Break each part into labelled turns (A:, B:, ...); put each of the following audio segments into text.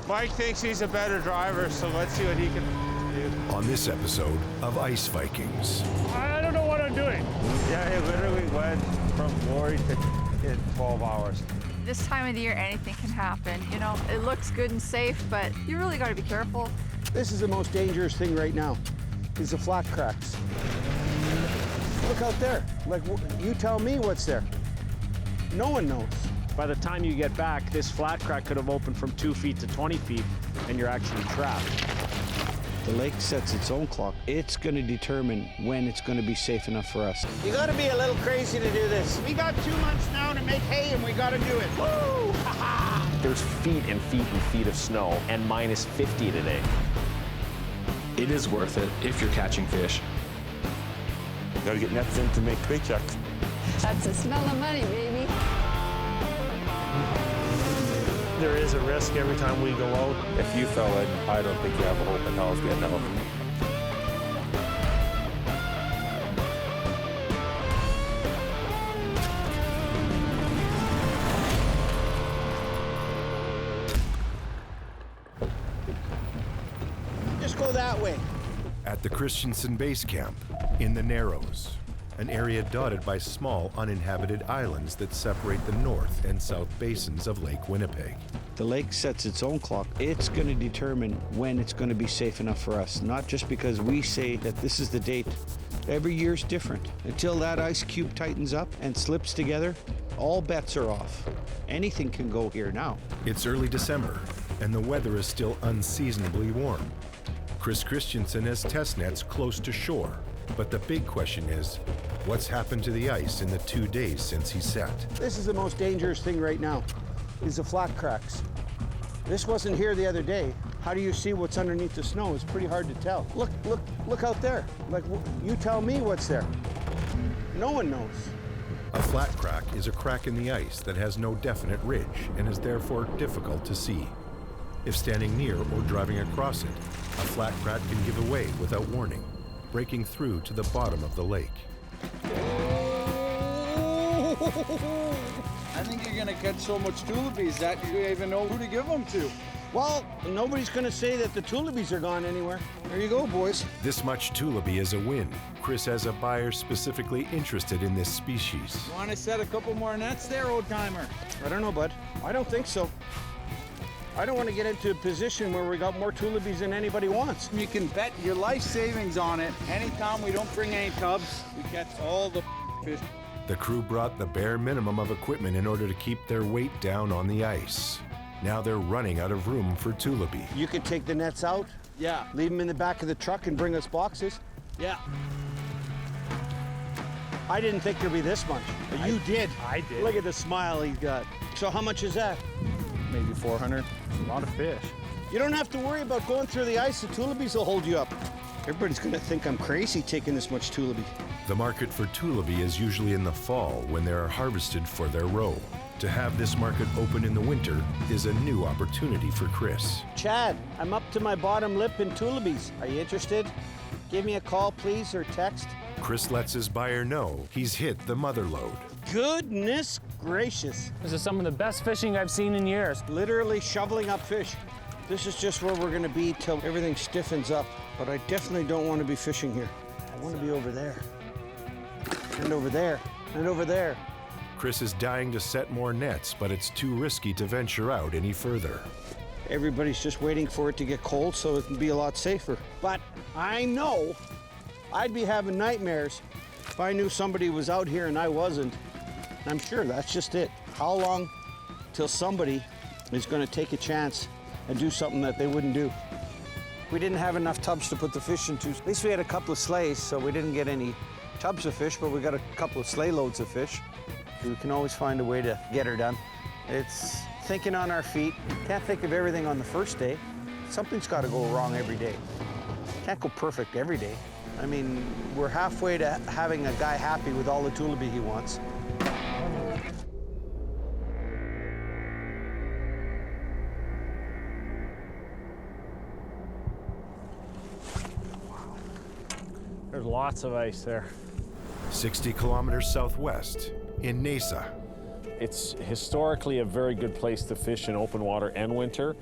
A: Mike thinks he's a better driver, so let's see what he can do.
B: On this episode of Ice Vikings.
C: I don't know what I'm doing.
A: Yeah, it literally went from glory to in 12 hours.
D: This time of the year, anything can happen. You know, it looks good and safe, but you really got to be careful.
E: This is the most dangerous thing right now, is the flat cracks. Look out there. Like, you tell me what's there. No one knows.
C: By the time you get back, this flat crack could have opened from 2 feet to 20 feet, and you're actually trapped.
E: The lake sets its own clock. It's going to determine when it's going to be safe enough for us.
A: You got to be a little crazy to do this.
E: We got 2 months now to make hay, and we got to do it. Woo!
F: There's feet and feet and feet of snow, and minus 50 today.
G: It is worth it if you're catching fish.
A: Got to get nets in to make paychecks.
H: That's the smell of money, baby.
C: There is a risk every time we go out.
A: If you fell in, I don't think you have a hope in hell of getting out.
E: Just go that way.
B: At the Christensen Base Camp in the Narrows, an area dotted by small uninhabited islands that separate the north and south basins of Lake Winnipeg.
E: The lake sets its own clock. It's going to determine when it's going to be safe enough for us, not just because we say that this is the date. Every year's different. Until that ice cube tightens up and slips together, all bets are off. Anything can go here now.
B: It's early December, and the weather is still unseasonably warm. Chris Christensen has test nets close to shore, but the big question is, what's happened to the ice in the 2 days since he set?
E: This is the most dangerous thing right now, is the flat cracks. This wasn't here the other day. How do you see what's underneath the snow? It's pretty hard to tell. Look out there. Like, you tell me what's there. No one knows.
B: A flat crack is a crack in the ice that has no definite ridge and is therefore difficult to see. If standing near or driving across it, a flat crack can give away without warning, breaking through to the bottom of the lake.
I: I think you're gonna catch so much tulipies that you don't even know who to give them to.
E: Well, nobody's gonna say that the tulipies are gone anywhere. There you go, boys.
B: This much tulipi is a win. Chris has a buyer specifically interested in this species.
I: You wanna set a couple more nets there, old timer?
E: I don't know, bud. I don't think so. I don't want to get into a position where we got more tulipies than anybody wants.
I: You can bet your life savings on it. Anytime we don't bring any tubs, we catch all the fish.
B: The crew brought the bare minimum of equipment in order to keep their weight down on the ice. Now they're running out of room for tulipi.
E: You could take the nets out,
I: Yeah,
E: leave them in the back of the truck and bring us boxes.
I: yeah.
E: I didn't think there'd be this much. But you did.
C: I did.
E: Look at the smile he's got. So how much is that?
C: Maybe 400. A lot of fish.
E: You don't have to worry about going through the ice. The tulipies will hold you up. Everybody's gonna think I'm crazy taking this much tulipi.
B: The market for tulipi is usually in the fall when they are harvested for their roe. To have this market open in the winter is a new opportunity for Chris.
E: Chad, I'm up to my bottom lip in tulipies. Are you interested? Give me a call, please, or text.
B: Chris lets his buyer know he's hit the mother lode.
E: Goodness gracious.
C: This is some of the best fishing I've seen in years.
E: Literally shoveling up fish. This is just where we're gonna be till everything stiffens up. But I definitely don't want to be fishing here. I want to be over there. And over there. And over there.
B: Chris is dying to set more nets, but it's too risky to venture out any further.
E: Everybody's just waiting for it to get cold so it can be a lot safer. But I know I'd be having nightmares if I knew somebody was out here and I wasn't. I'm sure that's just it. How long till somebody is going to take a chance and do something that they wouldn't do? We didn't have enough tubs to put the fish into. At least we had a couple of sleighs, so we didn't get any tubs of fish, but we got a couple of sleigh loads of fish. We can always find a way to get her done. It's thinking on our feet. Can't think of everything on the first day. Something's got to go wrong every day. Can't go perfect every day. I mean, we're halfway to having a guy happy with all the tulipi he wants.
C: There's lots of ice there.
B: 60 kilometers southwest in Nesa,
C: It's historically a very good place to fish in open water and winter,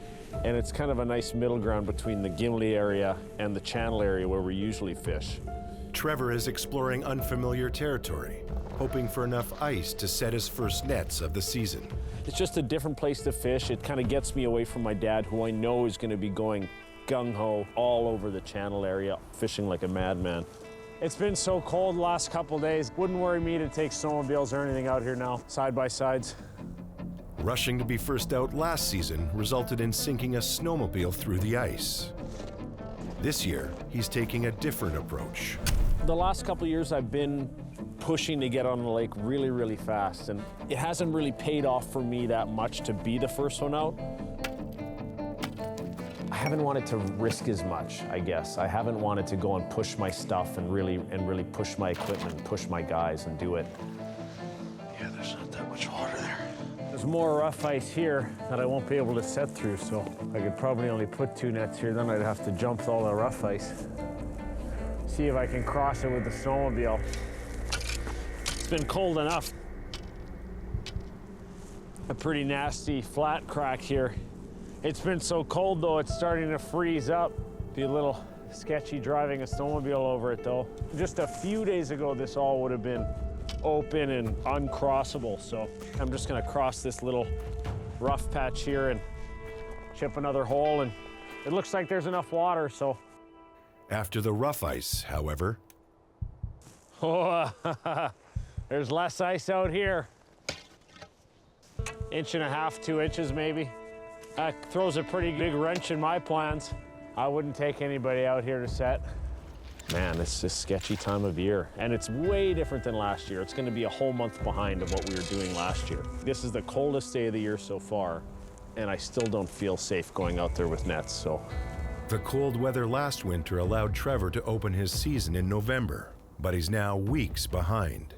C: and it's kind of a nice middle ground between the Gimli area and the channel area where we usually fish.
B: Trevor is exploring unfamiliar territory, hoping for enough ice to set his first nets of the season.
C: It's just a different place to fish. It kind of gets me away from my dad, who I know is going to be going gung-ho all over the channel area, fishing like a madman. It's been so cold the last couple days. Wouldn't worry me to take snowmobiles or anything out here now, side-by-sides.
B: Rushing to be first out last season resulted in sinking a snowmobile through the ice. This year, he's taking a different approach.
C: The last couple of years I've been pushing to get on the lake really, really fast, and it hasn't really paid off for me that much to be the first one out. I haven't wanted to risk as much, I guess. I haven't wanted to go and push my stuff and really push my equipment and push my guys and do it.
E: Yeah, there's not that much water there.
C: There's more rough ice here that I won't be able to set through, so I could probably only put 2 nets here, then I'd have to jump all the rough ice. See if I can cross it with the snowmobile. It's been cold enough. A pretty nasty flat crack here. It's been so cold though, it's starting to freeze up. Be a little sketchy driving a snowmobile over it though. Just a few days ago, this all would have been open and uncrossable. So I'm just gonna cross this little rough patch here and chip another hole, and it looks like there's enough water, so.
B: After the rough ice, however,
C: Oh, there's less ice out here. 1.5 inches, 2 inches maybe. That throws a pretty big wrench in my plans. I wouldn't take anybody out here to set. Man, it's a sketchy time of year, and it's way different than last year. It's gonna be a whole month behind of what we were doing last year. This is the coldest day of the year so far, and I still don't feel safe going out there with nets, so.
B: the cold weather last winter allowed Trevor to open his season in November, but he's now weeks behind.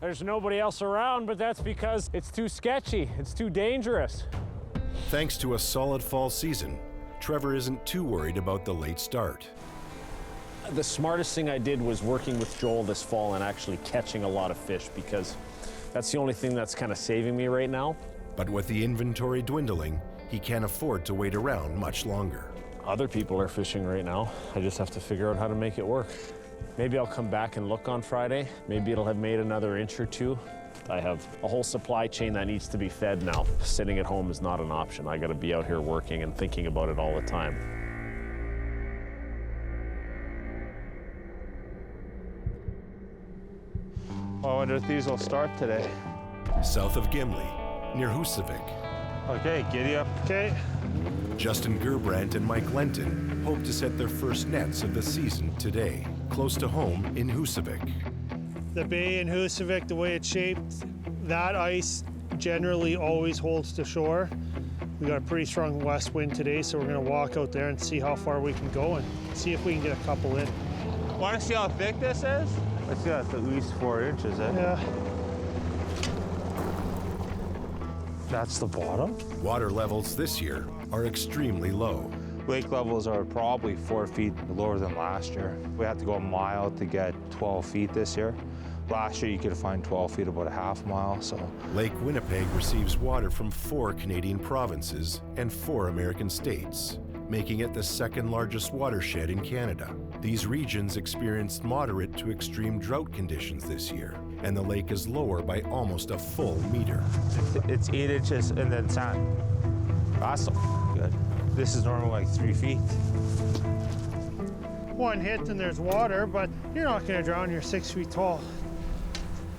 C: There's nobody else around, but that's because it's too sketchy. It's too dangerous.
B: Thanks to a solid fall season, Trevor isn't too worried about the late start.
C: The smartest thing I did was working with Joel this fall and actually catching a lot of fish, because that's the only thing that's kind of saving me right now.
B: But with the inventory dwindling, he can't afford to wait around much longer.
C: Other people are fishing right now. I just have to figure out how to make it work. Maybe I'll come back and look on Friday. Maybe it'll have made another inch or two. I have a whole supply chain that needs to be fed now. Sitting at home is not an option. I gotta be out here working and thinking about it all the time.
A: Well, I wonder if these will start today.
B: South of Gimli, near Husavik,
A: Okay, giddy up. Okay.
B: Justin Gerbrandt and Mike Lenton hope to set their first nets of the season today, close to home in Husavik.
J: The bay in Husavik, the way it's shaped, that ice generally always holds to shore. We got a pretty strong west wind today, so we're gonna walk out there and see how far we can go and see if we can get a couple in.
A: Want to see how thick this is? Let's see, that's at least 4 inches, eh?
J: Yeah.
A: That's the bottom?
B: Water levels this year are extremely low.
A: Lake levels are probably 4 feet lower than last year. We had to go a mile to get 12 feet this year. Last year, you could find 12 feet about a half mile, so.
B: Lake Winnipeg receives water from 4 Canadian provinces and 4 American states, making it the second largest watershed in Canada. These regions experienced moderate to extreme drought conditions this year, and the lake is lower by almost a full meter.
A: It's 8 inches and then sand. That's good. This is normally like 3 feet.
J: One hit and there's water, but you're not gonna drown, you're 6 feet tall.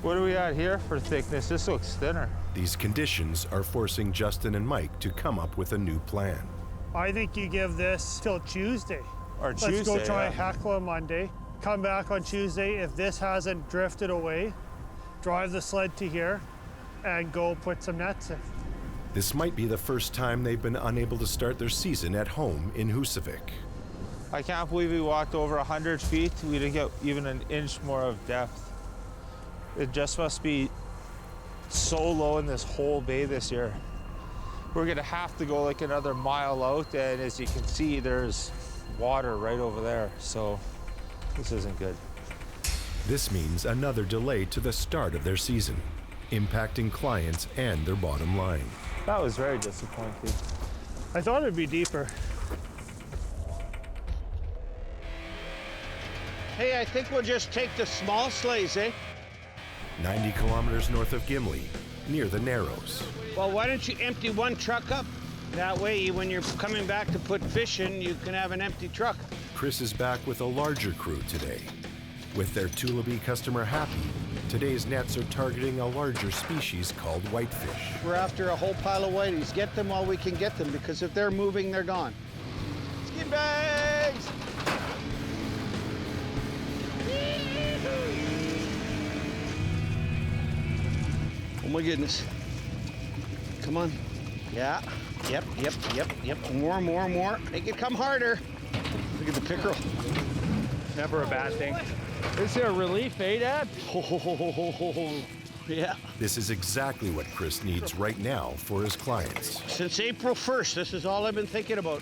A: What are we at here for thickness? This looks thinner.
B: These conditions are forcing Justin and Mike to come up with a new plan.
J: I think you give this till Tuesday.
A: Or
J: Let's
A: Tuesday,
J: go try
A: yeah.
J: Hecla Monday. Come back on Tuesday. If this hasn't drifted away, drive the sled to here and go put some nets in.
B: This might be the first time they've been unable to start their season at home in Husavik.
A: I can't believe we walked over 100 feet. We didn't get even an inch more of depth. It just must be so low in this whole bay this year. We're gonna have to go like another mile out, and as you can see, there's water right over there, so this isn't good.
B: This means another delay to the start of their season. impacting clients and their bottom line.
A: That was very disappointing.
J: I thought it'd be deeper.
E: Hey, I think we'll just take the small sleighs, eh?
B: 90 kilometers north of Gimli, near the Narrows.
E: Well, why don't you empty one truck up? That way, when you're coming back to put fish in, you can have an empty truck.
B: Chris is back with a larger crew today. With their tulip customer happy, today's nets are targeting a larger species called whitefish.
E: We're after a whole pile of whiteys. Get them while we can get them, because if they're moving, they're gone. Skin bags! Oh my goodness. Come on. Yeah. Yep. More. Make it come harder. Look at the pickerel.
I: Never a bad thing.
C: Is there a relief, eh, Dad?
E: Yeah.
B: This is exactly what Chris needs right now for his clients.
E: Since April 1st, this is all I've been thinking about.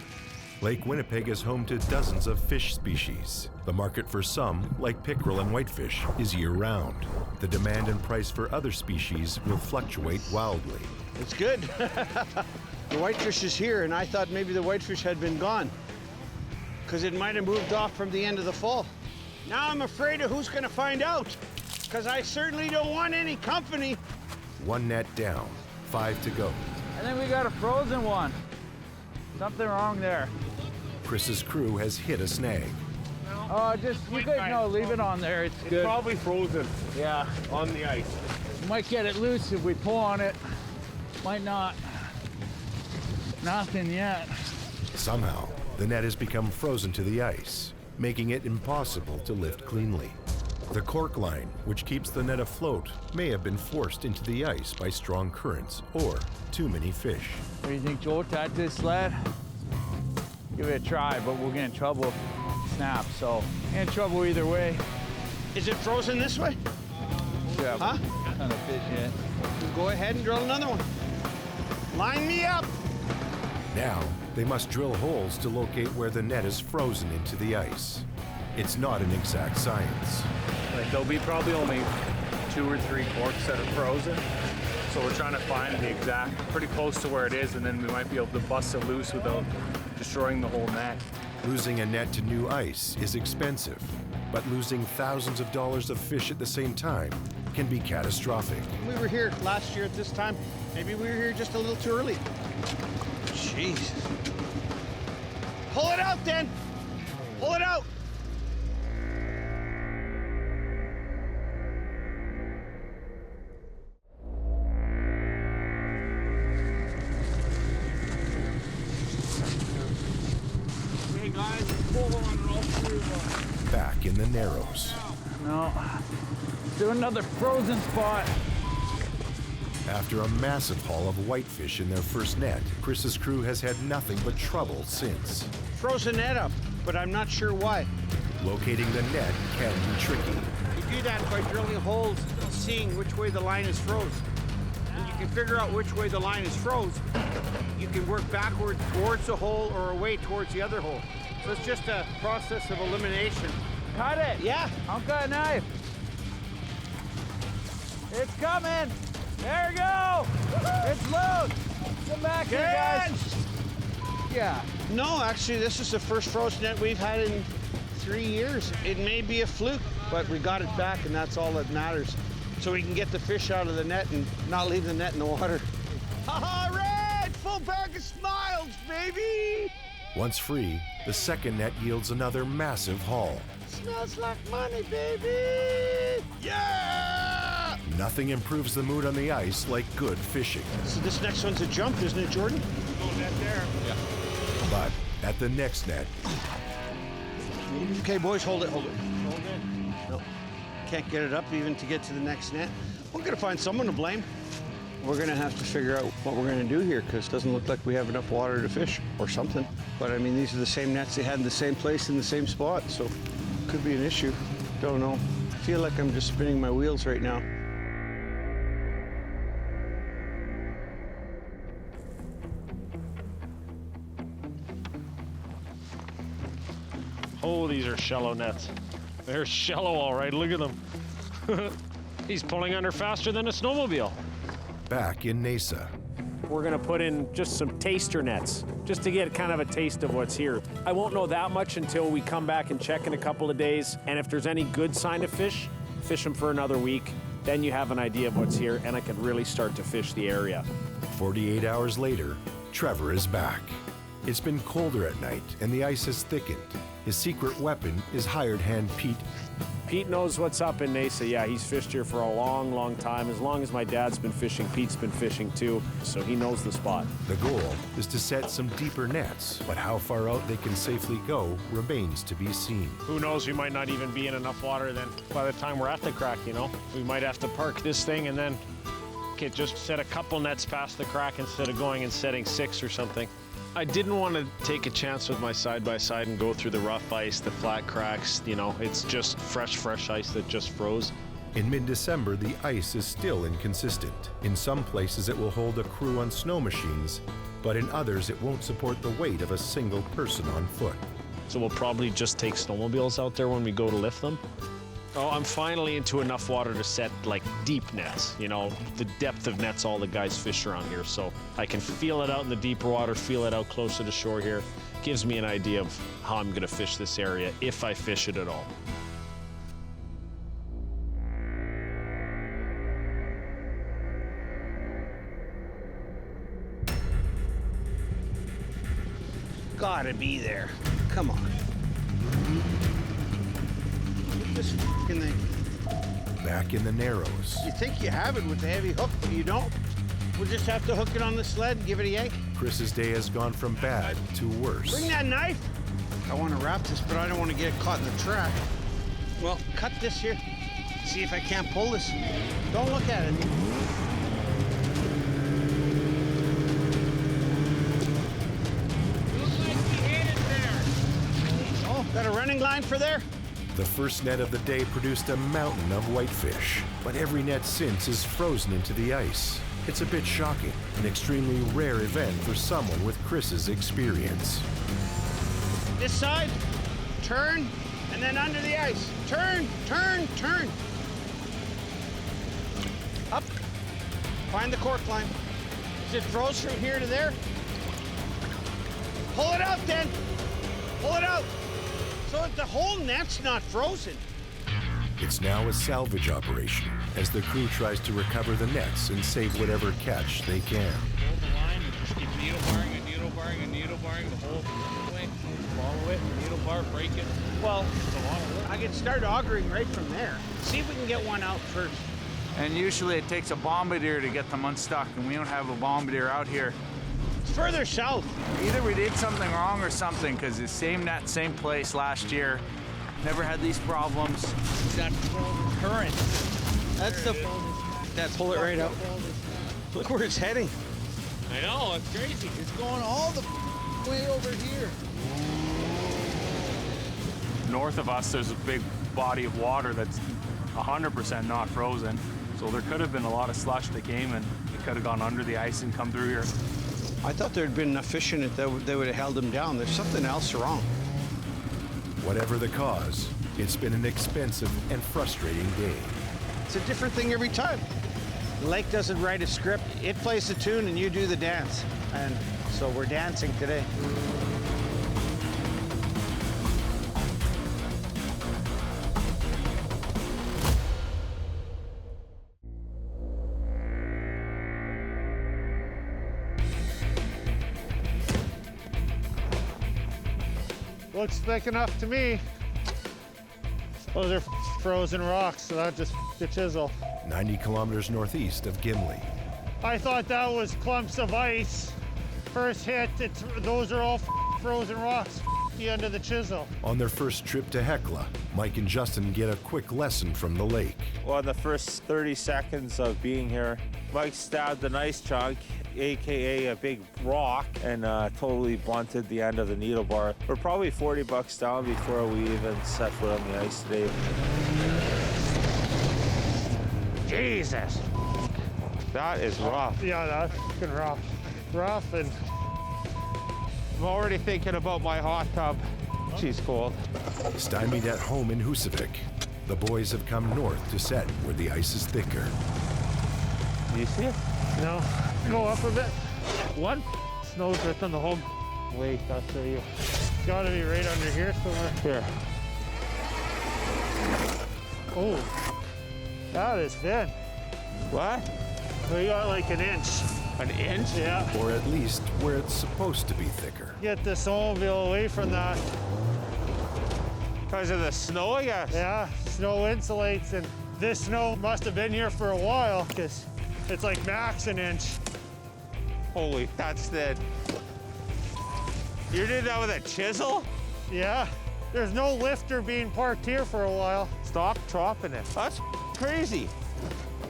B: Lake Winnipeg is home to dozens of fish species. The market for some, like pickerel and whitefish, is year-round. The demand and price for other species will fluctuate wildly.
E: It's good. The whitefish is here, and I thought maybe the whitefish had been gone because it might have moved off from the end of the fall. Now I'm afraid of who's going to find out, because I certainly don't want any company.
B: One net down, 5 to go.
I: I think we got a frozen one. Something wrong there.
B: Chris's crew has hit a snag.
I: Oh, leave it on there. It's good.
C: Probably frozen.
I: Yeah.
C: On the ice.
I: Might get it loose if we pull on it. Might not. Nothing yet.
B: Somehow, the net has become frozen to the ice, making it impossible to lift cleanly. The cork line, which keeps the net afloat, may have been forced into the ice by strong currents or too many fish.
I: What do you think, Joel? Tied this sled? Give it a try, but we'll get in trouble if it snaps, so in trouble either way.
E: Is it frozen this way?
I: Yeah.
E: Huh?
I: Ton of fish yet.
E: Go ahead and drill another one. Line me up.
B: Now, they must drill holes to locate where the net is frozen into the ice. It's not an exact science.
G: Like there'll be probably only 2 or 3 corks that are frozen. So we're trying to find the exact, pretty close to where it is, and then we might be able to bust it loose without destroying the whole net.
B: Losing a net to new ice is expensive, but losing thousands of dollars of fish at the same time can be catastrophic.
E: We were here last year at this time. Maybe we were here just a little too early. Jeez. Pull it out then. Pull it out.
I: Hey guys, pull on all 3 of them.
B: Back in the Narrows.
I: No. Do another frozen spot.
B: After a massive haul of whitefish in their first net, Chris's crew has had nothing but trouble since.
E: Froze the net up, but I'm not sure why.
B: Locating the net can be tricky.
E: You do that by drilling holes and seeing which way the line is froze. When you can figure out which way the line is froze, you can work backward towards the hole or away towards the other hole. So it's just a process of elimination.
I: Cut it.
E: Yeah.
I: I've got a knife. It's coming. There we go. It's loose. Come back here, guys. Yeah.
E: No, actually, this is the first frozen net we've had in 3 years. It may be a fluke, but we got it back, and that's all that matters. So we can get the fish out of the net and not leave the net in the water. Ha-ha, Red! Full bag of smiles, baby!
B: Once free, the second net yields another massive haul.
E: Smells like money, baby! Yeah!
B: Nothing improves the mood on the ice like good fishing.
E: So this next one's a jump, isn't it, Jordan?
I: Go net there. Yeah.
B: But at the next net,
E: Okay, boys, hold it, hold it. Hold it. Nope. Can't get it up even to get to the next net. We're gonna find someone to blame. We're gonna have to figure out what we're gonna do here, because it doesn't look like we have enough water to fish or something. But I mean, these are the same nets they had in the same place in the same spot, so could be an issue. Don't know. I feel like I'm just spinning my wheels right now.
C: Oh, these are shallow nets. They're shallow, all right. Look at them. He's pulling under faster than a snowmobile.
B: Back in Nesa,
C: We're gonna put in just some taster nets, just to get kind of a taste of what's here. I won't know that much until we come back and check in a couple of days, and if there's any good sign of fish, fish them for another week. Then you have an idea of what's here, and I can really start to fish the area.
B: 48 hours later, Trevor is back. It's been colder at night, and the ice has thickened. His secret weapon is hired hand Pete.
C: Pete knows what's up in Nesa. Yeah, he's fished here for a long, long time. As long as my dad's been fishing, Pete's been fishing too, so he knows the spot.
B: The goal is to set some deeper nets, but how far out they can safely go remains to be seen.
C: Who knows, we might not even be in enough water then by the time we're at the crack, you know? We might have to park this thing and then just set a couple nets past the crack instead of going and setting 6 or something. I didn't want to take a chance with my side-by-side and go through the rough ice, the flat cracks, you know, it's just fresh ice that just froze.
B: In mid-December, the ice is still inconsistent. In some places, it will hold a crew on snow machines, but in others, it won't support the weight of a single person on foot.
C: So we'll probably just take snowmobiles out there when we go to lift them. Oh, I'm finally into enough water to set like deep nets, you know, the depth of nets all the guys fish around here. So I can feel it out in the deeper water, feel it out closer to shore here. Gives me an idea of how I'm gonna fish this area, if I fish it at all.
E: Gotta be there. Come on. This f***ing thing.
B: Back in the Narrows,
E: You think you have it with the heavy hook, but you don't. We'll just have to hook it on the sled and give it a yank.
B: Chris's day has gone from bad to worse.
E: Bring that knife. I want to wrap this, but I don't want to get caught in the trap. Well, cut this here. See if I can't pull this. Don't look at it.
I: Looks like we hit it there.
E: Oh, got a running line for there?
B: The first net of the day produced a mountain of whitefish, but every net since is frozen into the ice. It's a bit shocking, an extremely rare event for someone with Chris's experience.
E: This side, turn, and then under the ice. Turn, turn, turn. Up. Find the cork line. Is it froze from here to there? Pull it out then. Pull it out. So the whole net's not frozen.
B: It's now a salvage operation as the crew tries to recover the nets and save whatever catch they can.
I: Hold the line and just keep needle barring and needle barring and needle barring the whole way. Follow it, needle bar, break it.
E: Well, I can start augering right from there. See if we can get one out first.
I: And usually it takes a bombardier to get them unstuck, and we don't have a bombardier out here.
E: It's further south.
I: Either we did something wrong or something, because the same net, same place last year. Never had these problems.
K: That current. That's the. That pull it right out.
E: Look where it's heading.
K: I know, it's crazy. It's going all the way over here.
G: North of us, there's a big body of water that's 100% not frozen. So there could have been a lot of slush that came and it could have gone under the ice and come through here.
E: I thought there'd been enough fish in it that they would have held them down. There's something else wrong.
B: Whatever the cause, it's been an expensive and frustrating day.
E: It's a different thing every time. The lake doesn't write a script. It plays the tune and you do the dance. And so we're dancing today.
J: Looks thick enough to me. Those are frozen rocks, so that just the chisel.
B: 90 kilometers northeast of Gimli.
J: I thought that was clumps of ice. First hit, those are all frozen rocks. The end of the chisel.
B: On their first trip to Hecla, Mike and Justin get a quick lesson from the lake.
A: Well, in the first 30 seconds of being here, Mike stabbed a nice chunk, AKA a big rock, and totally blunted the end of the needle bar. We're probably 40 bucks down before we even set foot on the ice today. Jesus! That is rough.
J: Yeah, that's fucking rough. Rough, and
A: I'm already thinking about my hot tub. She's cold.
B: Stymied at home in Husavik, The boys have come north to set where the ice is thicker.
A: Do you see it?
J: No, go up a bit. One. Snowdrift on the whole lake, that's where you. Gotta be right under here somewhere.
A: Here.
J: Oh, that is thin.
A: What?
J: We got like an inch.
A: An inch?
J: Yeah.
B: Or at least where it's supposed to be thicker.
J: Get the snowmobile away from that.
A: Because of the snow, I guess.
J: Yeah, snow insulates, and this snow must have been here for a while because it's like max an inch.
A: Holy, that's thin. You did that with a chisel?
J: Yeah, there's no lifter being parked here for a while.
A: Stop dropping it. That's crazy.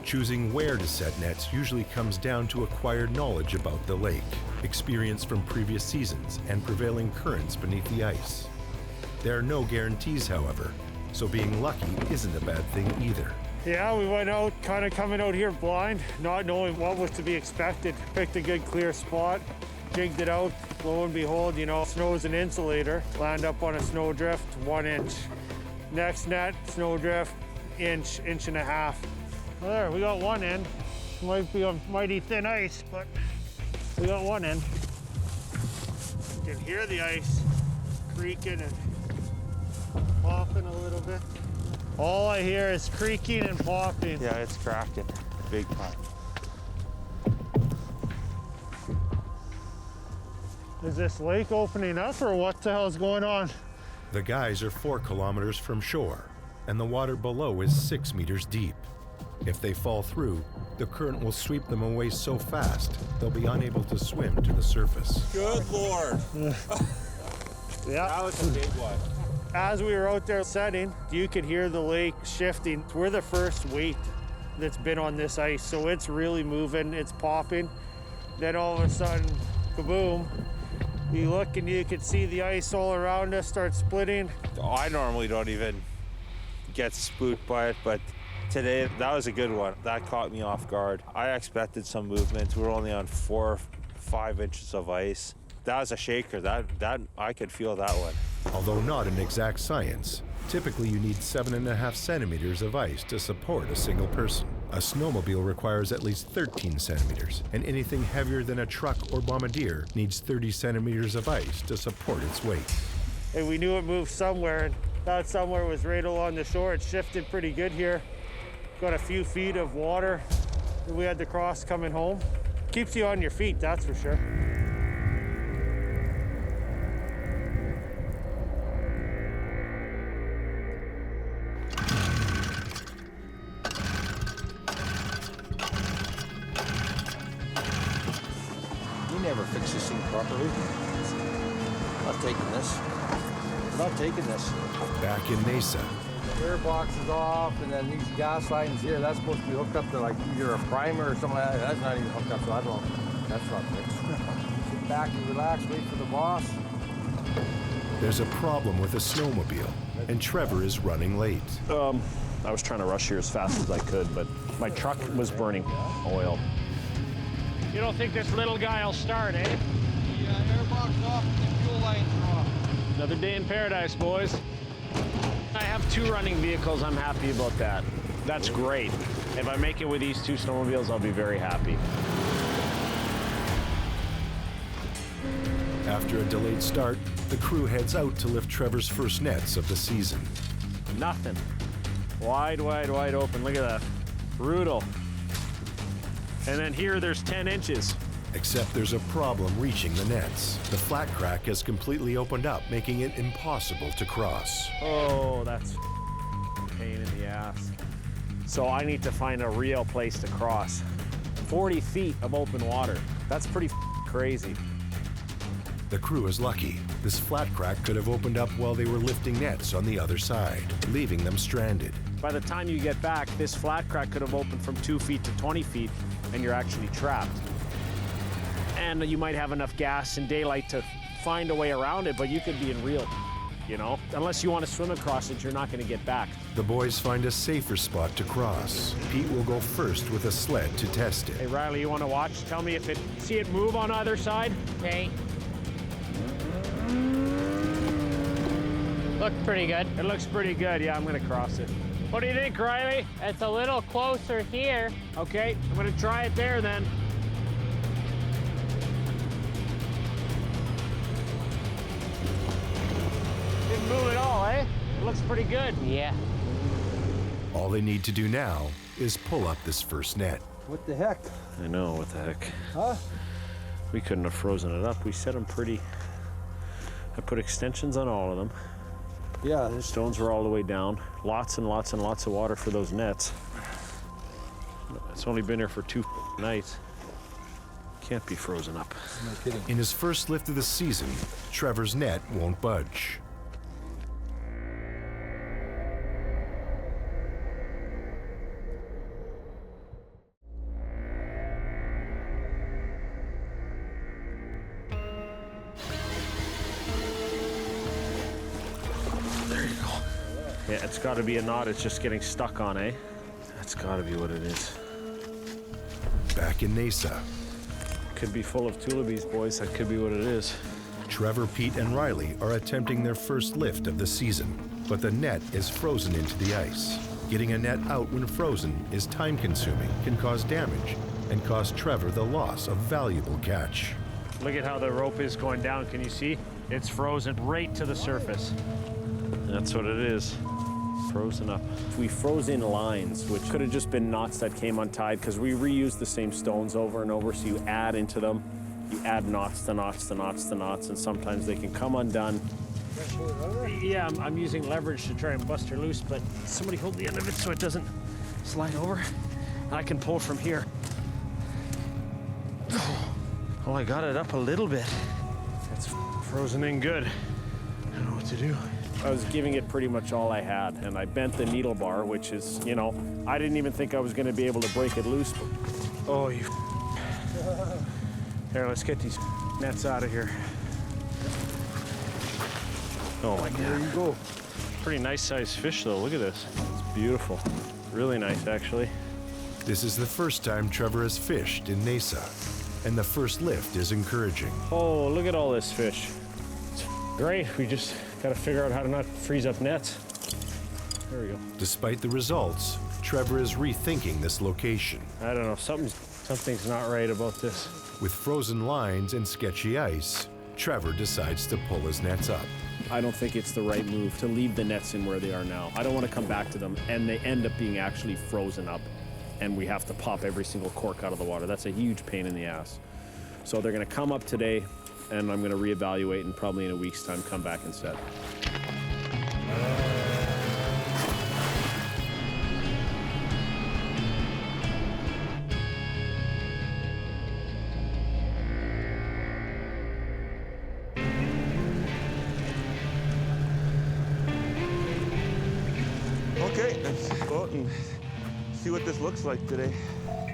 B: Choosing where to set nets usually comes down to acquired knowledge about the lake, experience from previous seasons, and prevailing currents beneath the ice. There are no guarantees, however, so being lucky isn't a bad thing either.
J: Yeah, we went out, kind of coming out here blind, not knowing what was to be expected. Picked a good clear spot, jigged it out. Lo and behold, you know, snow's an insulator. Land up on a snowdrift, 1 inch. Next net, snowdrift, inch, inch and a half. Well, there, we got one in. Might be on mighty thin ice, but we got one in. You can hear the ice creaking and popping a little bit. All I hear is creaking and popping.
A: Yeah, it's cracking big time.
J: Is this lake opening up or what the hell's going on?
B: The guys are 4 kilometers from shore, and the water below is 6 meters deep. If they fall through, the current will sweep them away so fast, they'll be unable to swim to the surface.
A: Good Lord.
J: Yeah.
A: That was a big one.
J: As we were out there setting, you could hear the lake shifting. We're the first weight that's been on this ice, so it's really moving, it's popping. Then all of a sudden, kaboom, you look and you can see the ice all around us start splitting.
A: I normally don't even get spooked by it, but today, that was a good one. That caught me off guard. I expected some movement. We were only on 4 or 5 inches of ice. That was a shaker. That I could feel that one.
B: Although not an exact science, typically you need 7.5 centimeters of ice to support a single person. A snowmobile requires at least 13 centimeters, and anything heavier than a truck or bombardier needs 30 centimeters of ice to support its weight.
J: And we knew it moved somewhere, and that somewhere was right along the shore. It shifted pretty good here. Got a few feet of water that we had to cross coming home. Keeps you on your feet, that's for sure.
K: You never fix this thing properly. Not taking this. Not taking this.
B: Back in Mesa,
L: Gearbox is off, and then these gas lines here, that's supposed to be hooked up to like either a primer or something like that. That's not even hooked up, so I don't know. That's not fixed. Sit back and relax, wait for the boss.
B: there's a problem with a snowmobile, and Trevor is running late.
F: I was trying to rush here as fast as I could, but my truck was burning oil.
C: You don't think this little guy will start, eh?
L: The airbox is off and the fuel lines are off.
C: Another day in paradise, boys. I have 2 running vehicles. I'm happy about that. That's great. If I make it with these 2 snowmobiles, I'll be very happy.
B: After a delayed start, the crew heads out to lift Trevor's first nets of the season.
C: Nothing. Wide, wide, wide open. Look at that. Brutal. And then here, there's 10 inches.
B: Except there's a problem reaching the nets. The flat crack has completely opened up, making it impossible to cross.
C: Oh, that's a pain in the ass. So I need to find a real place to cross. 40 feet of open water. That's pretty crazy.
B: The crew is lucky. This flat crack could have opened up while they were lifting nets on the other side, leaving them stranded.
C: By the time you get back, this flat crack could have opened from 2 feet to 20 feet, and you're actually trapped. And you might have enough gas and daylight to find a way around it, but you could be in real, you know? Unless you want to swim across it, you're not going to get back.
B: The boys find a safer spot to cross. Pete will go first with a sled to test it.
C: Hey, Riley, you want to watch? Tell me if see it move on either side?
M: Okay. Looked pretty good.
C: It looks pretty good. Yeah, I'm going to cross it. What do you think, Riley?
M: It's a little closer here.
C: Okay, I'm gonna try it there then. Didn't move at all, eh? It looks pretty good.
M: Yeah.
B: All they need to do now is pull up this first net.
L: What the heck?
F: I know, what the heck.
L: Huh?
F: We couldn't have frozen it up. We set them pretty. I put extensions on all of them.
L: Yeah.
F: The stones were all the way down. Lots and lots and lots of water for those nets. It's only been here for 2 nights. Can't be frozen up.
L: No kidding.
B: In his first lift of the season, Trevor's net won't budge.
F: Yeah, it's got to be a knot. It's just getting stuck on, eh? That's got to be what it is.
B: Back in Mesa,
F: Could be full of tulips, boys. That could be what it is.
B: Trevor, Pete, and Riley are attempting their first lift of the season, but the net is frozen into the ice. Getting a net out when frozen is time-consuming, can cause damage, and cost Trevor the loss of valuable catch.
C: Look at how the rope is going down. Can you see? It's frozen right to the surface.
F: That's what it is. Frozen up. We froze in lines, which could have just been knots that came untied because we reused the same stones over and over. So you add into them, you add knots to knots to knots to knots, and sometimes they can come undone.
C: Yeah, I'm using leverage to try and bust her loose, but somebody hold the end of it so it doesn't slide over. I can pull from here. Oh, I got it up a little bit. It's frozen in good. I don't know what to do.
F: I was giving it pretty much all I had, and I bent the needle bar, which is, you know, I didn't even think I was going to be able to break it loose. But...
C: Oh, you. Here, let's get these nets out of here.
F: Oh my God.
L: There you go.
F: Pretty nice sized fish, though. Look at this. It's beautiful. Really nice, actually.
B: This is the first time Trevor has fished in Mesa, and the first lift is encouraging.
F: Oh, look at all this fish. It's great. We just got to figure out how to not freeze up nets. There we go.
B: Despite the results, Trevor is rethinking this location.
C: I don't know, something's not right about this.
B: With frozen lines and sketchy ice, Trevor decides to pull his nets up.
F: I don't think it's the right move to leave the nets in where they are now. I don't want to come back to them and they end up being actually frozen up and we have to pop every single cork out of the water. That's a huge pain in the ass. So they're going to come up today and I'm going to reevaluate and probably in a week's time come back and set.
N: Okay, let's go out and see what this looks like today.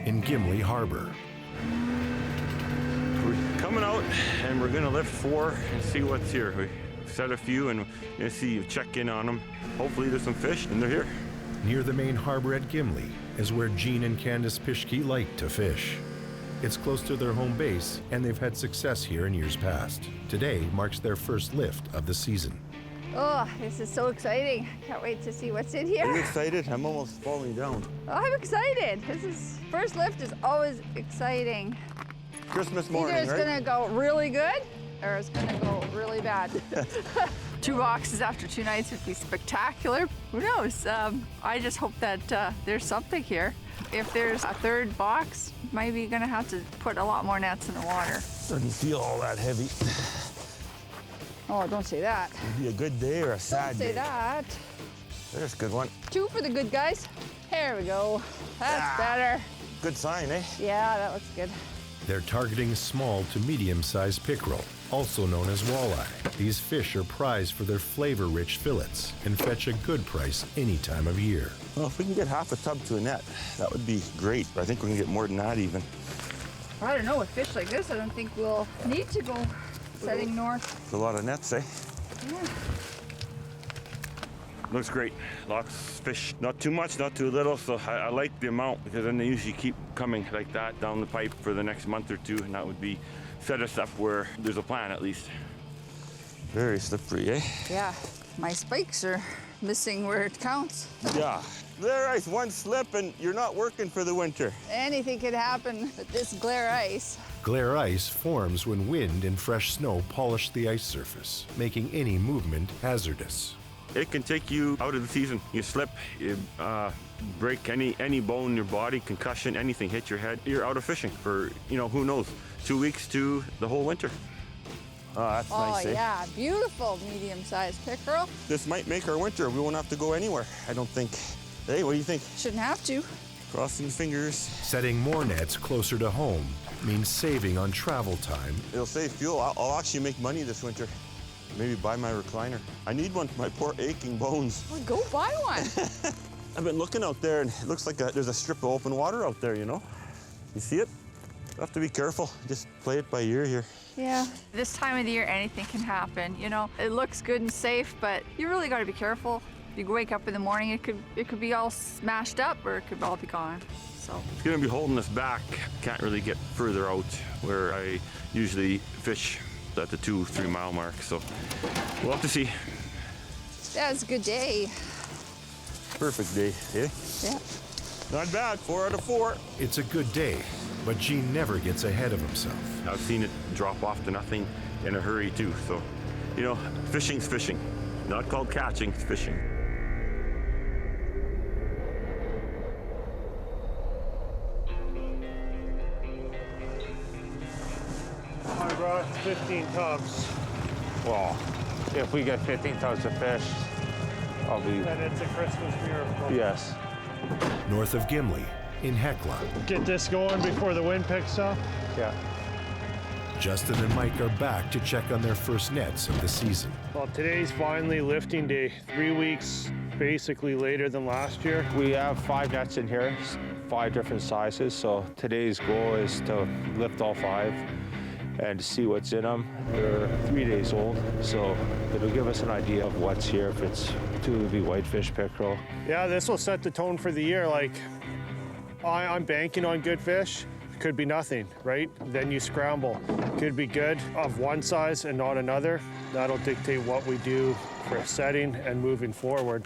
B: In Gimli Harbor.
N: We're coming out and we're gonna lift 4 and see what's here. We set a few and you see, check in on them. Hopefully there's some fish and they're here.
B: Near the main harbor at Gimli is where Gene and Candace Pischke like to fish. It's close to their home base and they've had success here in years past. Today marks their first lift of the season.
D: Oh, this is so exciting. Can't wait to see what's in here.
N: Are you excited? I'm almost falling down.
D: Oh, I'm excited. First lift is always exciting.
N: Christmas morning,
D: Either it's
N: right?
D: gonna go really good or it's gonna go really bad. 2 boxes after 2 nights would be spectacular. Who knows? I just hope that there's something here. If there's a 3rd box, maybe gonna have to put a lot more nets in the water.
N: Doesn't feel all that heavy.
D: Oh, don't say that.
N: It'd be a good day or a sad day.
D: Don't say that.
N: There's a good one.
D: 2 for the good guys. There we go. That's better.
N: Good sign, eh?
D: Yeah, that looks good.
B: They're targeting small to medium-sized pickerel, also known as walleye. These fish are prized for their flavor-rich fillets and fetch a good price any time of year.
N: Well, if we can get half a tub to a net, that would be great. But I think we can get more than that even.
D: I don't know, with fish like this, I don't think we'll need to go setting north.
N: It's a lot of nets, eh?
D: Yeah.
N: Looks great. Lots of fish. Not too much, not too little, so I like the amount because then they usually keep coming like that down the pipe for the next month or 2, and that would be set us up where there's a plan at least. Very slippery, eh?
D: Yeah. My spikes are missing where it counts.
N: Yeah. Glare ice, one slip and you're not working for the winter.
D: Anything could happen with this glare ice.
B: Glare ice forms when wind and fresh snow polish the ice surface, making any movement hazardous.
N: It can take you out of the season. You slip, you break any bone in your body, concussion, anything, hit your head. You're out of fishing for, who knows, 2 weeks to the whole winter. Oh, that's nice, eh?
D: Yeah, beautiful medium-sized pickerel.
N: This might make our winter. We won't have to go anywhere, I don't think. Hey, what do you think?
D: Shouldn't have to.
N: Crossing fingers.
B: Setting more nets closer to home means saving on travel time.
N: It'll save fuel. I'll actually make money this winter. Maybe buy my recliner. I need one for my poor aching bones.
D: Well, go buy one.
N: I've been looking out there and it looks like there's a strip of open water out there, You see it? You have to be careful. Just play it by ear here.
D: Yeah. This time of the year, anything can happen. It looks good and safe, but you really got to be careful. You wake up in the morning, it could be all smashed up, or it could all be gone. So
N: it's gonna be holding us back. Can't really get further out where I usually fish at the 2-3 mile mark. So we'll have to see.
D: That was a good day.
N: Perfect day, eh?
D: Yeah.
N: Not bad. 4 out of 4.
B: It's a good day, but Gene never gets ahead of himself.
N: I've seen it drop off to nothing in a hurry too. So, fishing's fishing. Not called catching, it's fishing.
J: I brought 15 tubs.
A: Well, if we get 15 tons of fish, I'll be...
J: And it's a Christmas miracle.
A: Yes.
B: North of Gimli, in Hecla.
J: Get this going before the wind picks up.
A: Yeah.
B: Justin and Mike are back to check on their first nets of the season.
J: Well, today's finally lifting day. 3 weeks basically later than last year.
A: We have 5 nets in here, 5 different sizes. So today's goal is to lift all 5 and to see what's in them. They're 3 days old, so it'll give us an idea of what's here, if it's tulip, whitefish, pickerel.
J: Yeah, this will set the tone for the year. Like, I'm banking on good fish. Could be nothing, right? Then you scramble. Could be good of one size and not another. That'll dictate what we do for setting and moving forward.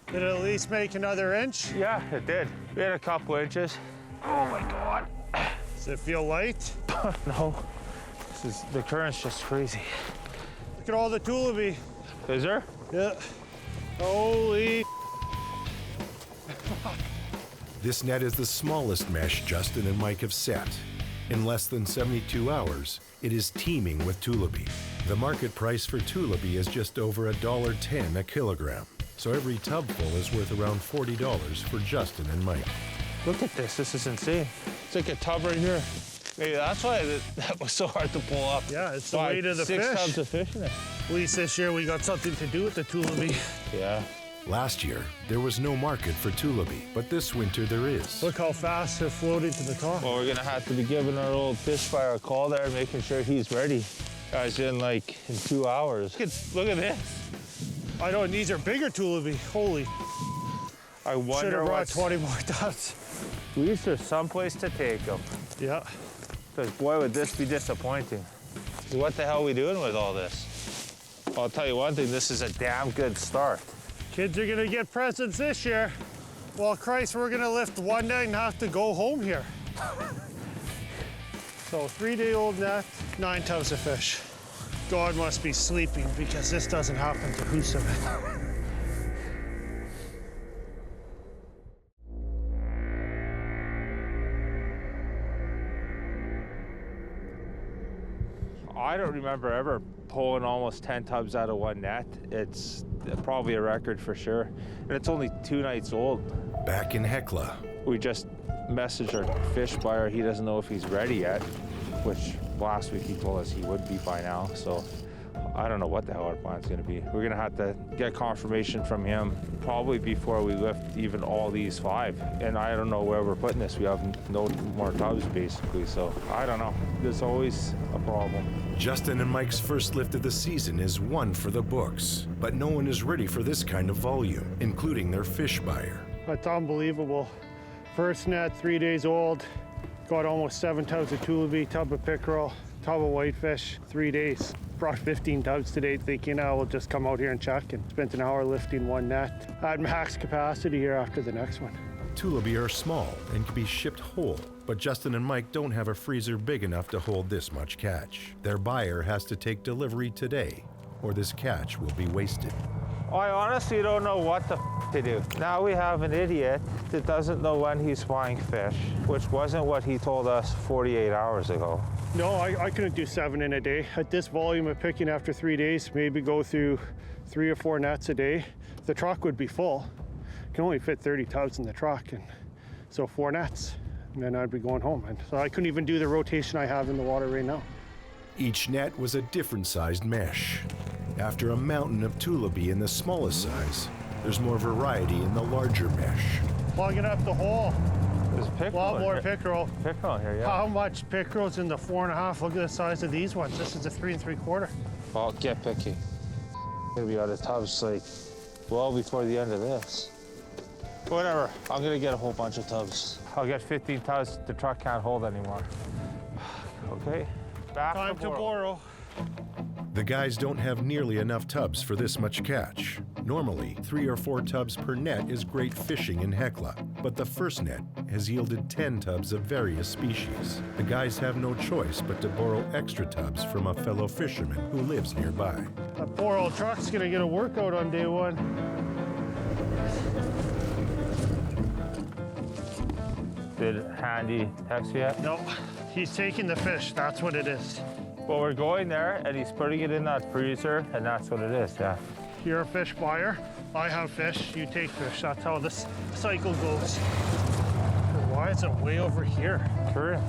J: Did it at least make another inch?
A: Yeah, it did. We had a couple inches. Oh my God.
J: Does it feel light?
A: No. The current's just crazy.
J: Look at all the tulip.
A: Is there?
J: Yeah. Holy.
B: This net is the smallest mesh Justin and Mike have set. In less than 72 hours, it is teeming with tulupi. The market price for tulupi is just over $1.10 a kilogram. So every tubful is worth around $40 for Justin and Mike.
A: Look at this. This is insane. It's like a tub right here. Maybe that's why that was so hard to pull up.
J: Yeah, it's the weight of the
A: 6
J: fish.
A: tubs of fish in it.
J: At least this year we got something to do with the tulip.
A: Yeah.
B: Last year, there was no market for tulupi, but this winter there is.
J: Look how fast they're floating to the top.
A: Well, we're gonna have to be giving our old fish fire a call there, making sure he's ready. Guys, in 2 hours. Look at this.
J: I know, and these are bigger tulip. Holy.
A: I wonder
J: Should have brought 20 more tubs.
A: At least there's someplace to take them.
J: Yeah.
A: Because boy, would this be disappointing. So what the hell are we doing with all this? Well, I'll tell you one thing, this is a damn good start.
J: Kids are gonna get presents this year. Well, Christ, we're gonna lift one net and have to go home here. So 3-day-old net, 9 tubs of fish. God must be sleeping because this doesn't happen to Husavik.
A: I don't remember ever pulling almost 10 tubs out of one net. It's probably a record for sure. And it's only 2 nights old.
B: Back in Hecla.
A: We just messaged our fish buyer. He doesn't know if he's ready yet, which last week he told us he would be by now. So I don't know what the hell our plan's gonna be. We're gonna have to get confirmation from him probably before we lift even all these 5. And I don't know where we're putting this. We have no more tubs basically, so I don't know. There's always a problem.
B: Justin and Mike's first lift of the season is one for the books, but no one is ready for this kind of volume, including their fish buyer.
J: That's unbelievable. First net, 3 days old. Got almost 7 tubs of tulip, tub of pickerel, tub of whitefish, 3 days. Brought 15 tubs today, thinking I will just come out here and check, and spent an hour lifting one net. I had max capacity here after the next one.
B: Tulip are small and can be shipped whole, but Justin and Mike don't have a freezer big enough to hold this much catch. Their buyer has to take delivery today, or this catch will be wasted.
A: I honestly don't know what the to do. Now we have an idiot that doesn't know when he's flying fish, which wasn't what he told us 48 hours ago.
J: No, I couldn't do 7 in a day. At this volume of picking after 3 days, maybe go through 3 or 4 nets a day. The truck would be full. Can only fit 30 tubs in the truck, and so 4 nets, and then I'd be going home. And so I couldn't even do the rotation I have in the water right now.
B: Each net was a different sized mesh. After a mountain of tulipi in the smallest size, there's more variety in the larger mesh.
J: Plugging up the hole.
A: There's pickerel.
J: A lot more pickerel.
A: Pickerel here, yeah.
J: How much pickerel's in the 4.5? Look at the size of these ones. This is a 3 3/4.
A: Well, get picky. Gonna be out of tubs like well before the end of this. Whatever, I'm gonna get a whole bunch of tubs. I'll get 15 tubs the truck can't hold anymore. Okay, back
J: Time to borrow.
B: The guys don't have nearly enough tubs for this much catch. Normally, 3 or 4 tubs per net is great fishing in Hecla, but the first net has yielded 10 tubs of various species. The guys have no choice but to borrow extra tubs from a fellow fisherman who lives nearby.
J: That poor old truck's gonna get a workout on day 1.
A: Did Handy text you yet?
J: No, he's taking the fish. That's what it is.
A: Well, we're going there, and he's putting it in that freezer, and that's what it is, yeah.
J: You're a fish buyer. I have fish. You take fish. That's how this cycle goes. Why is it way over here?
A: Sure.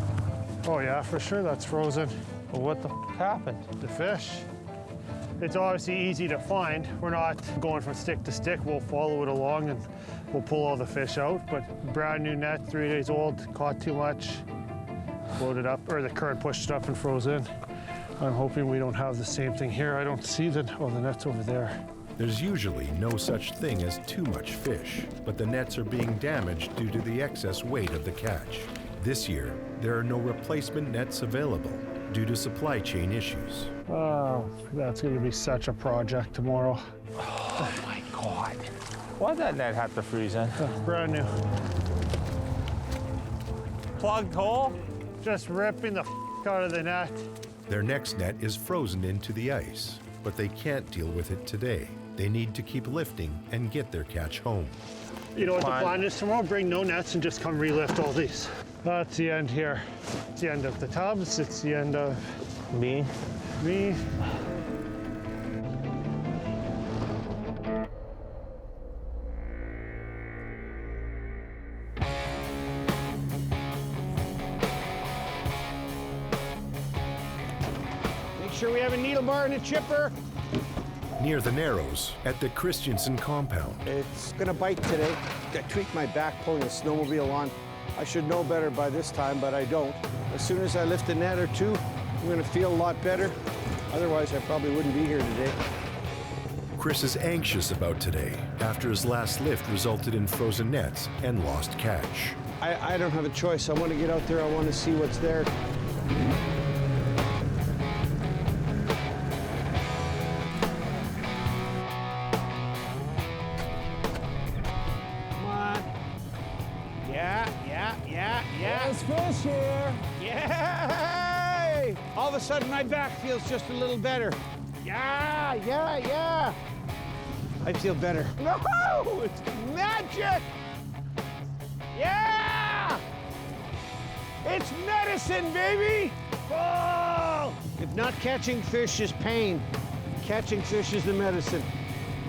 J: Oh yeah, for sure that's frozen.
A: Well, what the happened?
J: The fish. It's obviously easy to find. We're not going from stick to stick. We'll follow it along and we'll pull all the fish out. But brand new net, 3 days old, caught too much, loaded up, or the current pushed it up and froze in. I'm hoping we don't have the same thing here. I don't see the net's over there.
B: There's usually no such thing as too much fish, but the nets are being damaged due to the excess weight of the catch. This year, there are no replacement nets available due to supply chain issues.
J: Oh, that's going to be such a project tomorrow.
A: Oh my God. Why'd that net have to freeze in?
J: Brand new.
A: Plugged hole?
J: Just ripping the out of the net.
B: Their next net is frozen into the ice, but they can't deal with it today. They need to keep lifting and get their catch home.
J: You know what the plan is tomorrow? Bring no nets and just come relift all these. That's the end here. It's the end of the tubs. It's the end of
A: me.
E: Make sure we have a needle bar and a chipper.
B: Near the Narrows, at the Christensen compound.
E: It's gonna bite today. I tweaked my back pulling a snowmobile on. I should know better by this time, but I don't. As soon as I lift a net or two, I'm gonna feel a lot better. Otherwise, I probably wouldn't be here today.
B: Chris is anxious about today after his last lift resulted in frozen nets and lost catch.
E: I don't have a choice. I want to get out there. I want to see what's there.
L: There's fish here.
E: Yay! All of a sudden, my back feels just a little better. Yeah. I feel better. No! It's magic! Yeah! It's medicine, baby! Oh! If not catching fish is pain, catching fish is the medicine.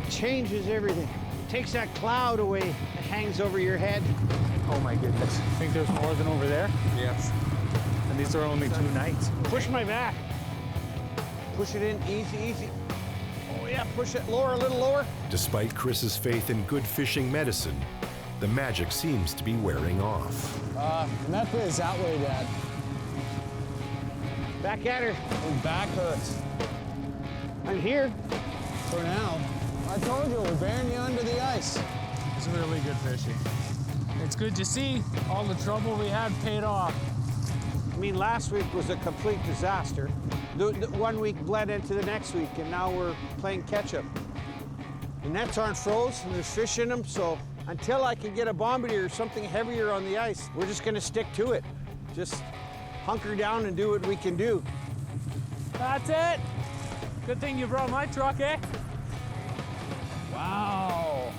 E: It changes everything. It takes that cloud away that hangs over your head.
G: Oh my goodness. I think there's more than over there.
L: Yes.
G: And these are only 2 nights.
E: Push my back. Push it in, easy. Oh yeah, push it lower, a little lower.
B: Despite Chris's faith in good fishing medicine, the magic seems to be wearing off.
L: The method is that way, Dad.
E: Back at her.
L: Your back hurts.
E: I'm here.
L: For now. I told you, we're burying you under the ice.
G: It's really good fishing. It's good to see all the trouble we had paid off.
E: mean, last week was a complete disaster. The 1 week bled into the next week, and now we're playing catch up. The nets aren't froze, and there's fish in them, so until I can get a bombardier or something heavier on the ice, we're just gonna stick to it. Just hunker down and do what we can do.
C: That's it. Good thing you brought my truck, eh? Wow,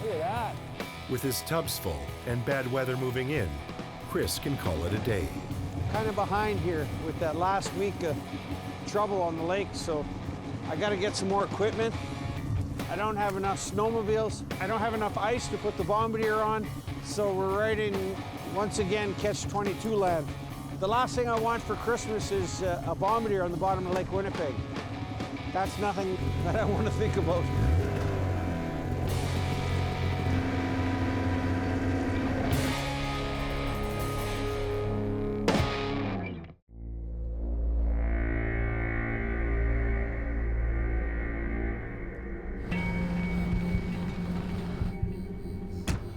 C: look at that.
B: With his tubs full and bad weather moving in, Chris can call it a day.
E: Kind of behind here with that last week of trouble on the lake, so I gotta get some more equipment. I don't have enough snowmobiles. I don't have enough ice to put the bombardier on, so we're right in, once again, catch-22 land. The last thing I want for Christmas is a bombardier on the bottom of Lake Winnipeg. That's nothing that I want to think about.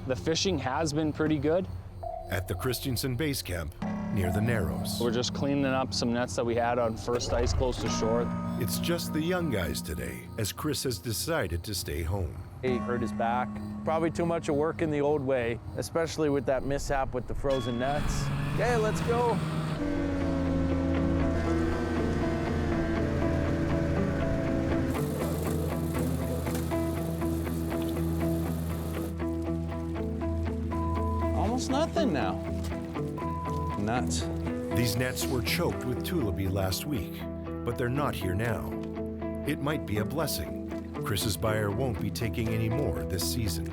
G: The fishing has been pretty good.
B: At the Christensen Base Camp, near the Narrows.
G: We're just cleaning up some nets that we had on first ice close to shore.
B: It's just the young guys today, as Chris has decided to stay home.
O: He hurt his back. Probably too much of work in the old way, especially with that mishap with the frozen nets. Okay, let's go. Almost nothing now. Nuts.
B: These nets were choked with tulipi last week, but they're not here now. It might be a blessing. Chris's buyer won't be taking any more this season.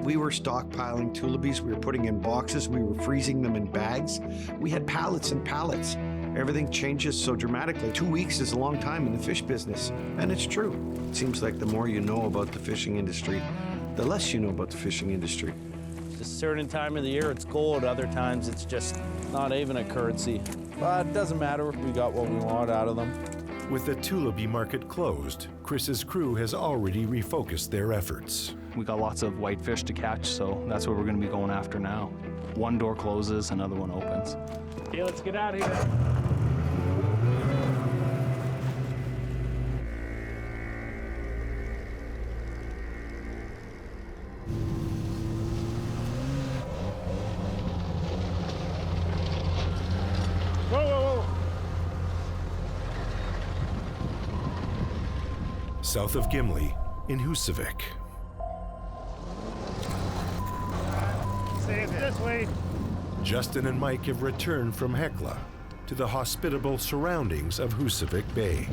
E: We were stockpiling tulipis, we were putting in boxes, we were freezing them in bags. We had pallets and pallets. Everything changes so dramatically. 2 weeks is a long time in the fish business, and it's true. It seems like the more you know about the fishing industry, the less you know about the fishing industry.
O: A certain time of the year it's cold, other times it's just not even a currency. But it doesn't matter, we got what we want out of them.
B: With the tulipi market closed, Chris's crew has already refocused their efforts.
G: We got lots of whitefish to catch, so that's what we're gonna be going after now. One door closes, another one opens.
C: Okay, let's get out of here.
B: South of Gimli, in Husavik.
J: Stay this way.
B: Justin and Mike have returned from Hekla to the hospitable surroundings of Husavik Bay.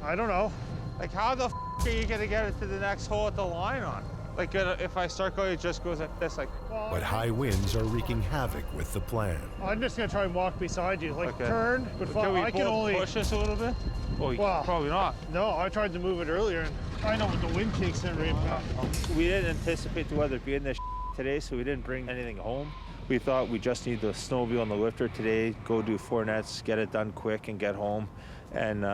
J: I don't know.
A: Like, how the are you gonna get it to the next hole at the line on? Like, if I start going, it just goes like this, like.
B: But high winds are wreaking havoc with the plan.
J: I'm just gonna try and walk beside you, like turn, but
A: Can we
J: I can only
A: push this a little bit? Well, probably not.
J: No, I tried to move it earlier, and I know what the wind kicks in right back.
A: We didn't anticipate the weather being this today, so we didn't bring anything home. We thought we just need the snowmobile and the lifter today, go do 4 nets, get it done quick and get home. And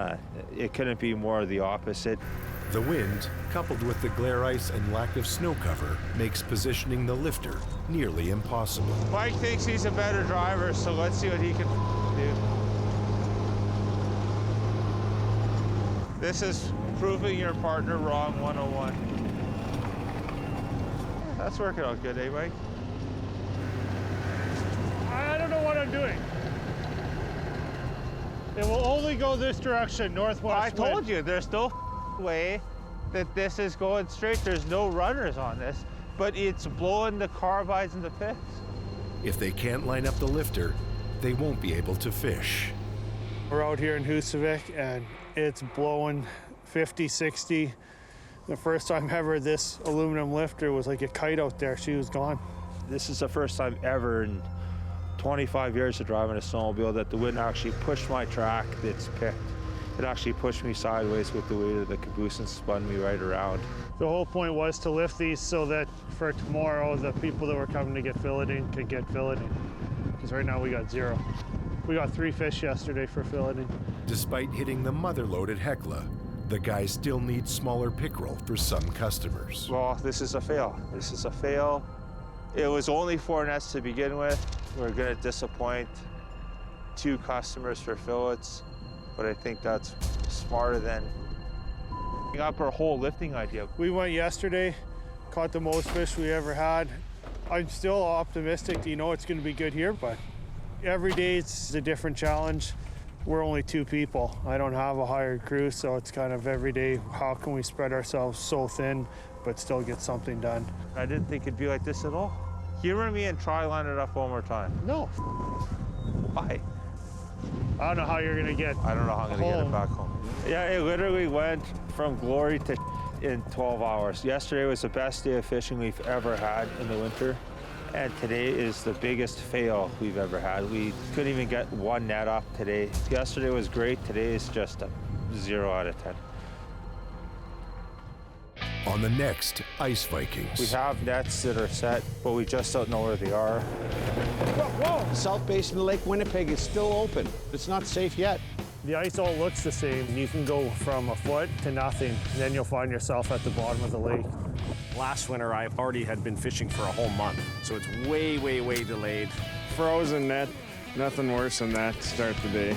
A: it couldn't be more the opposite.
B: The wind, coupled with the glare ice and lack of snow cover, makes positioning the lifter nearly impossible.
A: Mike thinks he's a better driver, so let's see what he can do. This is proving your partner wrong 101. That's working out good, eh, Mike?
J: I don't know what I'm doing. It will only go this direction, northwest.
A: I told you, there's no way that this is going straight. There's no runners on this, but it's blowing the carbines and the pits.
B: If they can't line up the lifter, they won't be able to fish.
J: We're out here in Husavik, and it's blowing 50, 60. The first time ever this aluminum lifter was like a kite out there. She was gone.
A: This is the first time ever in 25 years of driving a snowmobile that the wind actually pushed my track that's picked. It actually pushed me sideways with the weight of the caboose and spun me right around.
J: The whole point was to lift these so that for tomorrow, the people that were coming to get filleting could get filleting. Because right now we got 0. We got 3 fish yesterday for filleting.
B: Despite hitting the mother load at Hekla, the guys still need smaller pickerel for some customers.
A: Well, this is a fail. This is a fail It was only 4 nets to begin with. We're gonna disappoint 2 customers for fillets, but I think that's smarter than up our whole lifting idea.
J: We went yesterday, caught the most fish we ever had. I'm still optimistic, you know, it's gonna be good here, but every day it's a different challenge. We're only 2 people. I don't have a hired crew, so it's kind of every day, how can we spread ourselves so thin, but still get something done?
A: I didn't think it'd be like this at all. Humor me and try line it up one more time.
J: No.
A: Why?
J: I don't know how you're gonna get
A: I don't know how I'm gonna get it back home. Yeah, it literally went from glory to in 12 hours. Yesterday was the best day of fishing we've ever had in the winter. And today is the biggest fail we've ever had. We couldn't even get 1 net off today. Yesterday was great, today is just a 0 out of 10.
B: On the next Ice Vikings.
A: We have nets that are set, but we just don't know where they are.
E: Whoa! The south basin of Lake Winnipeg is still open. It's not safe yet.
J: The ice all looks the same. You can go from a foot to nothing, and then you'll find yourself at the bottom of the lake.
F: Last winter, I already had been fishing for a whole month, so it's way, way, way delayed.
C: Frozen net, nothing worse than that to start the day.